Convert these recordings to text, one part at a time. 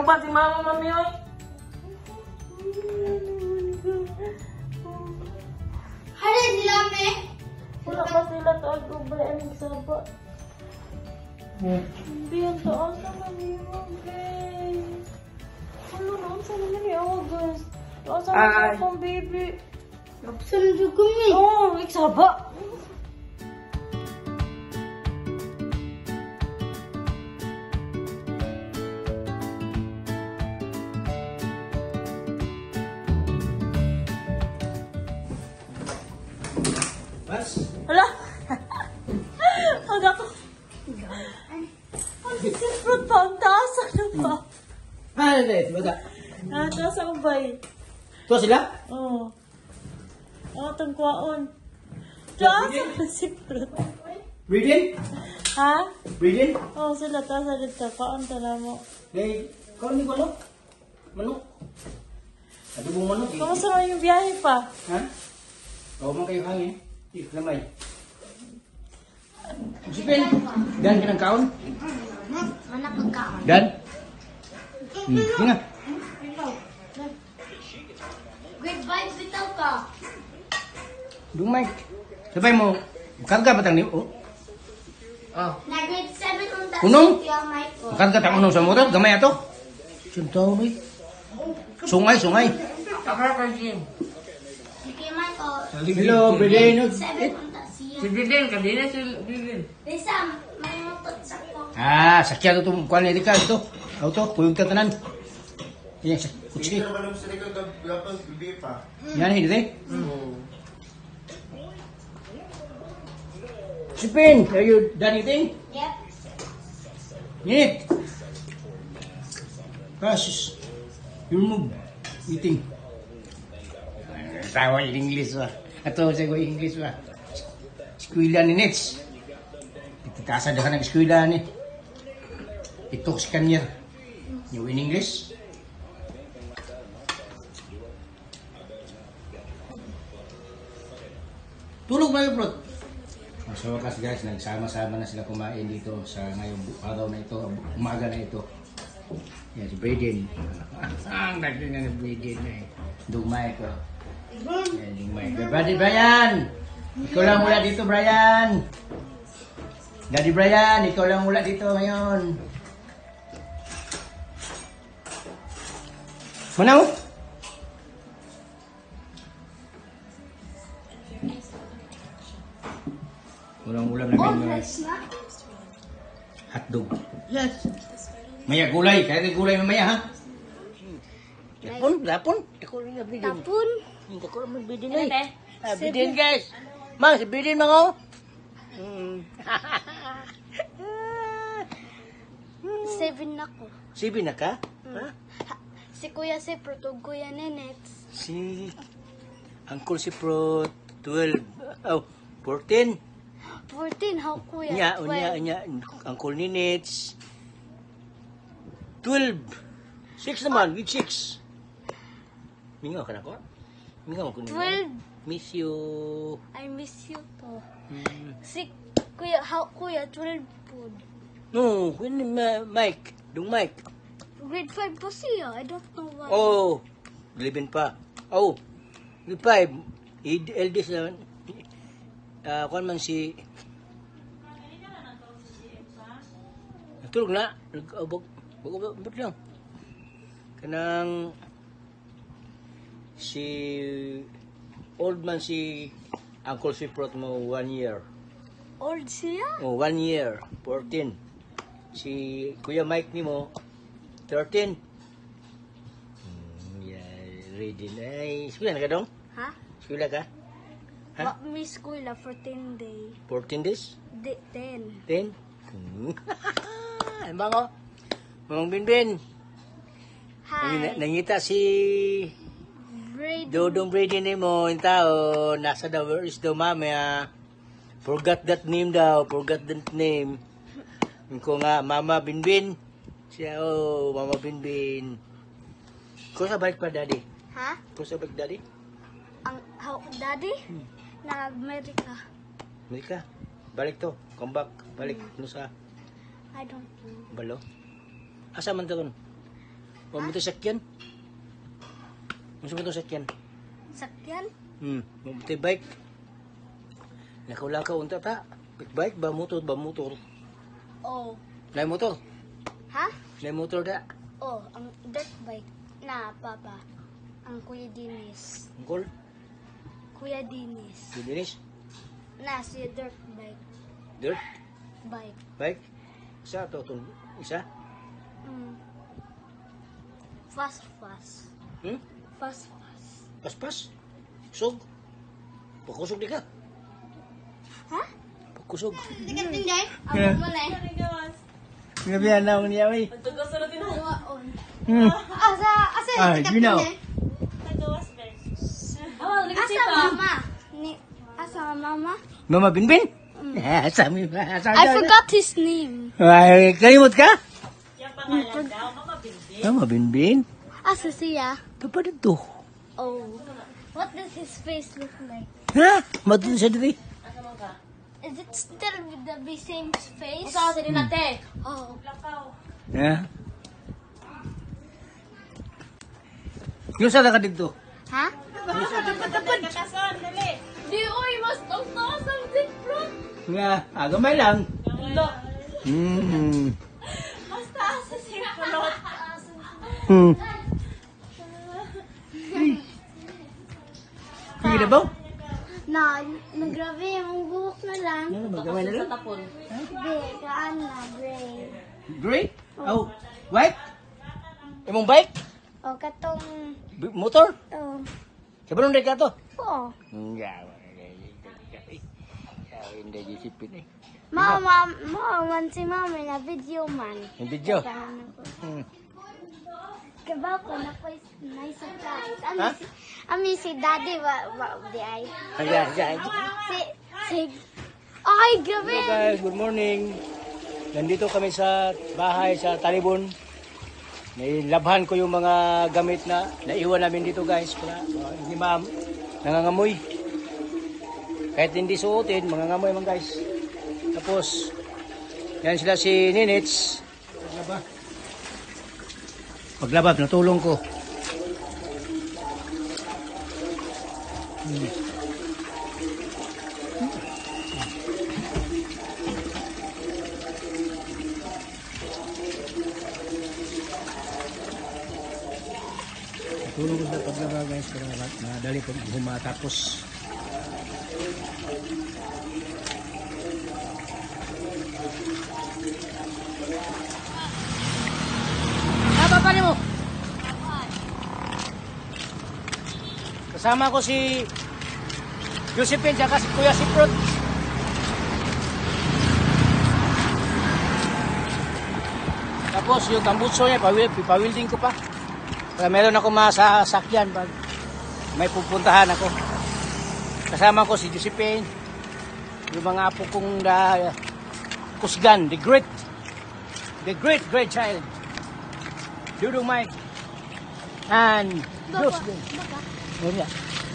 pa si mama, mami, oy. Hari nila, me. Wala pa sila taas ko ba ang saba. Hindi ang taas na naliwag, guys. Ano na, saan naman yung guys? Taas na akong baby. Saan ko, me? Oo, saba. Mas? Hala! Ang ako. Ang fruit pa, ang taas na pa. Hindi. Bata. Ah, taas ang bay. Ito sila? Oo. Oh, tangkwaon. Taas ang fruit. Breeding? Ha? Breeding? Oo, sila taas na dito. Kaon tala mo. Eh, kau ni manok? Manok? Adobong manok eh. Kamusta naman yung biyahe pa? Ha? Kau man kayo hangin? Lamay. Sipin, dan ka ng kaon? Anak magkaon. Dan? Nga. Grade 5 bitaw ka. Dumay. Sabay mo, karga ba tang ni? Oh. Na grade 7 unta. Unong? Tiya Michael. Karga tang unong sa motor, gamay ato. Sintaw ni. Sungay. Takar ka, Jim. Sige, Michael. Hello, Belen. 7 unta siya. Si Biden, kanina si Biden. Lisa, may mutot sa ko. Ah, sakya to kuan ni ka ito. Auto, kuyog ka tanan. Yan, kutsi. Yan, hindi eh. Sipin, are you done eating? Yep. Nit. Precious. You move. Eating. Tawa yung English ba? Ato sa ko English ba? Eskwela ni Nits. Itikasa dah ka ng eskwela ni. Ito si kanya. You in English? Tulog ba yung bro? So wakas guys, nagsama-sama na sila kumain dito sa ngayong araw na ito, umaga na ito. Yan si Braden. Ang dagdag na ni Braden eh. Dugmay ko. Yan, dugmay ko. Daddy Brian! Ikaw lang mula dito, Brian! Daddy Brian, ikaw lang mula dito ngayon. Manaw? Ulang-ulam namin mga hotdog. Yes. Maya gulay, kaya rin gulay mamaya ha? Lapon? Ako rin na bidin. Tapon. Ako rin bidin eh. Bidin guys. Mang, si bidin mga o. 7 na ko. 7 na ka? Ha? Si Kuya si Protog Kuya Nenets. Si Uncle si Pro 12. Oh, 14. 14, how Kuya? Nya, Uncle Ninits. 12. 6 naman, with 6. Mingaw ka na ko? Mingaw ko nila. 12. Miss you. I miss you to. Si Kuya, how Kuya, 12 po. No, kun Mike. Dung Mike. Grade 5 po siya. I don't know why. Oh, 11 pa. Oh, grade 5. Eldest na. Kuan man si tulog na. Nag-abog lang. Kanang si old man si Uncle Siprot mo 1 year. Old siya? Oh, 1 year. 14. Si Kuya Mike ni mo 13. Yeah, ready na. Ay, eskwela na ka dong? Ha? Eskwela ka? Ha? Miss Kuya 14 day. 14 days? 10. 10? Ano ba ko? Mamang Binbin. Hi. Nangita si Grade Dodong Brady ni mo, yung tao, nasa daw, where is the mama? Forgot that name daw, forgot that name. Ko nga, Mama Binbin. Siya, oh, Mama Binbin. Ko sa balik pa, Daddy? Ha? Ko sa balik, Daddy? Ang how daddy? Nag-America. Amerika, balik to, come back, balik, no sa I don't know. balo. Asa man to kon? Pamunta sakyan. Gusto mo itong sakyan? Sakyan? Pamunta bike. Lakaw-lakaw unta ta. Bike ba motor ba motor? Oh. Nay motor. Ha? Nay motor da. Oh, ang dirt bike na papa. Ang Kuya Dinis. Angkol. Kuya Dinis. Dinis. Na si dirt bike. Dirt. Bike. Bike. Isa to tong isa. Fast. Fast. Pas. Kusog. Pakusog di ka. Ha? Pakusog. Hindi ka tinday? Ako mo na eh. Ngabihan na ako niya ay. Asa, ginaw. Asa mama? Asa mama? Mama Binbin? Sami ba? I forgot his name. Ay, kalimot ka? Mama Binbin? Asa siya? Papa dito. Oh. What does his face look like? Ha? Madun siya dito. Is it still with the same face? Oh. Ha? Yung sa ka dito? Ha? Di oy, mas taas ang different. Nga, agamay lang. Mas taas sa sipulot. Sige na ba? Nagrabe yung buhok na lang. Ano, magamay na lang? Hindi, kaan na, gray. Gray? Oh, white? Imong bike? O, katong, Motor? to. Kabalong na ka to? Oo. Nga, hindi isipin eh. Man si mami na video man. Yung video? Kahan ako. Hmm. Kabaw ko na po nice surprise. Ha? Si daddy di ay. Ayan. Si ay, grabe. Hello guys, good morning. Nandito kami sa bahay sa Talibon. Nilabhan ko yung mga gamit na naiwan namin dito guys. Para hindi nangangamoy. Kahit hindi suotin, mangangamoy man guys. Tapos, yan sila si Ninits. Paglaba, natulong ko. Natulong ko sa paglaba guys para madali pag humatapos. Apa mo? Kasama ko si Josephine at si Kuya Siprot. Tapos yung tambutso niya, pawilding ko pa. Kaya meron ako masasakyan pag may pupuntahan ako. Kasama ko si Josephine, yung mga apo kong kusgan, the great child. Dudong Mike and Bruce.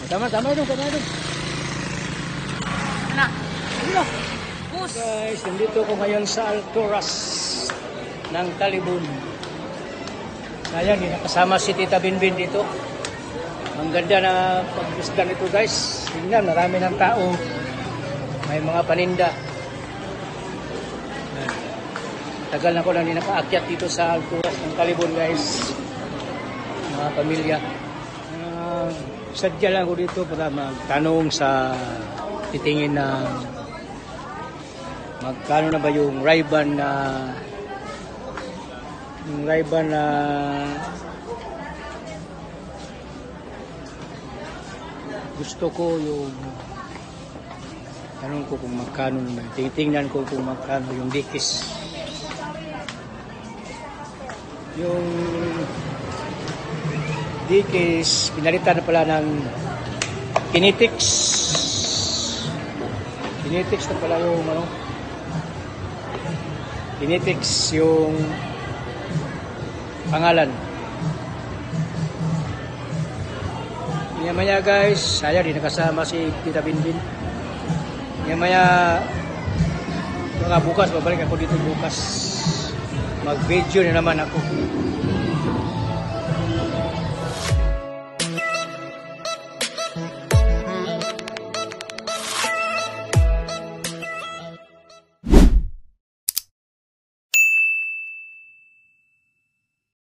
Tama dun. Anak, dito. Guys, nandito ko ngayon sa Alturas ng Talibon. Ayan, kasama si Tita Binbin dito. Ang ganda na pag-isda nito guys. Tingnan, marami ng tao. May mga paninda. Tagal na ko lang din nakaakyat dito sa Alturas ng Talibon guys. Mga pamilya. Sadya lang ko dito para magtanong sa titingin na magkano na ba yung Ray-Ban na gusto ko yung tanong ko kung magkano naman. Titingnan ko kung magkano yung dikis. Yung dikis, pinalitan na pala ng kinetics. Kinetics na pala yung kinetics yung pangalan. Maya guys, saya din nakasama si Tita Binbin. Maya mga bukas, babalik ako dito bukas. Mag-video na naman ako.